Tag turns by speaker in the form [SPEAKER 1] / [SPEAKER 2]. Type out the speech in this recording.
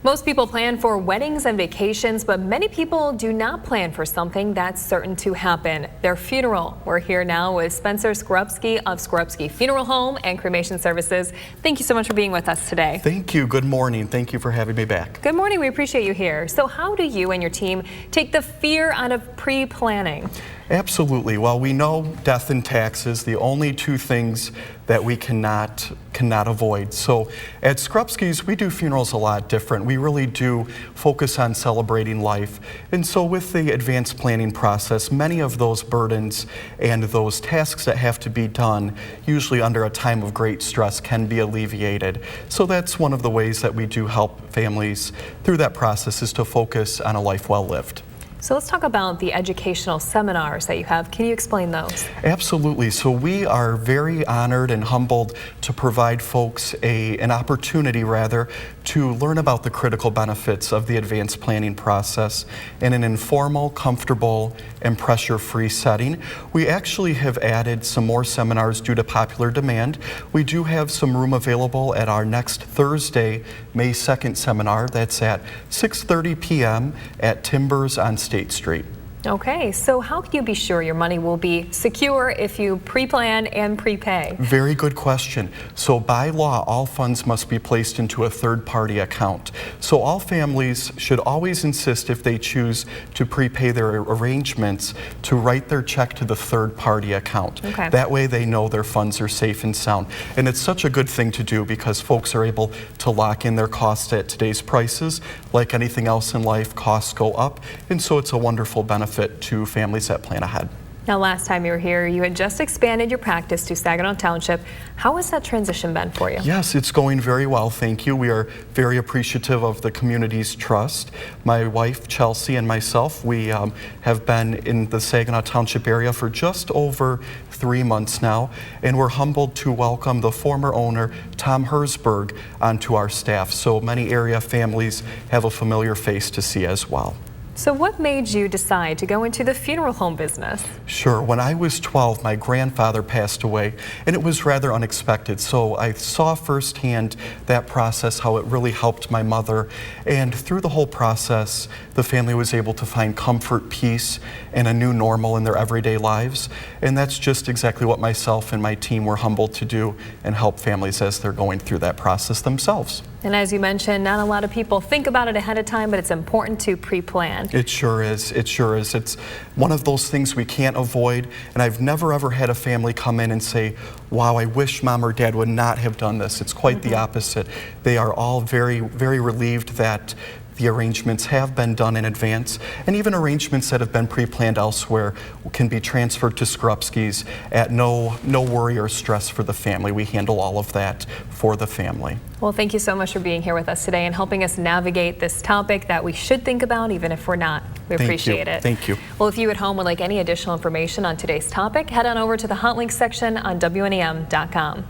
[SPEAKER 1] Most people plan for weddings and vacations, but many people do not plan for something that's certain to happen, their funeral. We're here now with Spencer Skorupski of Skorupski Funeral Home and Cremation Services. Thank you so much for being with us today.
[SPEAKER 2] Thank you. Good morning. Thank you for having me back.
[SPEAKER 1] Good morning. We appreciate you here. So how do you and your team take the fear out of pre-planning?
[SPEAKER 2] Absolutely. Well, we know death and taxes, the only two things that we cannot avoid. So at Skorupski's, we do funerals a lot different. We really do focus on celebrating life. And so with the advanced planning process, many of those burdens and those tasks that have to be done, usually under a time of great stress, can be alleviated. So that's one of the ways that we do help families through that process, is to focus on a life well lived.
[SPEAKER 1] So let's talk about the educational seminars that you have. Can you explain those?
[SPEAKER 2] Absolutely. So we are very honored and humbled to provide folks an opportunity to learn about the critical benefits of the advanced planning process in an informal, comfortable, and pressure-free setting. We actually have added some more seminars due to popular demand. We do have some room available at our next Thursday, May 2nd seminar. That's at 6:30 p.m. at Timbers on State Street.
[SPEAKER 1] Okay, so how can you be sure your money will be secure if you pre-plan and prepay?
[SPEAKER 2] Very good question. So by law, all funds must be placed into a third-party account. So all families should always insist, if they choose to prepay their arrangements, to write their check to the third-party account.
[SPEAKER 1] Okay.
[SPEAKER 2] That way they know their funds are safe and sound. And it's such a good thing to do because folks are able to lock in their costs at today's prices. Like anything else in life, costs go up, and so it's a wonderful benefit to families that plan ahead.
[SPEAKER 1] Now, last time you were here, you had just expanded your practice to Saginaw Township. How has that transition been for you?
[SPEAKER 2] Yes, it's going very well, thank you. We are very appreciative of the community's trust. My wife, Chelsea, and myself, we have been in the Saginaw Township area for just over 3 months now, and we're humbled to welcome the former owner, Tom Herzberg, onto our staff. So many area families have a familiar face to see as well.
[SPEAKER 1] So what made you decide to go into the funeral home business?
[SPEAKER 2] Sure. When I was 12, my grandfather passed away, and it was rather unexpected. So I saw firsthand that process, how it really helped my mother. And through the whole process, the family was able to find comfort, peace, and a new normal in their everyday lives. And that's just exactly what myself and my team were humbled to do, and help families as they're going through that process themselves.
[SPEAKER 1] And as you mentioned, not a lot of people think about it ahead of time, but it's important to pre-plan.
[SPEAKER 2] It sure is. It sure is. It's one of those things we can't avoid. And I've never ever had a family come in and say, wow, I wish mom or dad would not have done this. It's quite the opposite. They are all very, very relieved that the arrangements have been done in advance, and even arrangements that have been pre-planned elsewhere can be transferred to Skorupski's at no worry or stress for the family. We handle all of that for the family.
[SPEAKER 1] Well, thank you so much for being here with us today and helping us navigate this topic that we should think about even if we're not. We appreciate it.
[SPEAKER 2] Thank you.
[SPEAKER 1] Well, if you at home would like any additional information on today's topic, head on over to the Hot Links section on WNEM.com.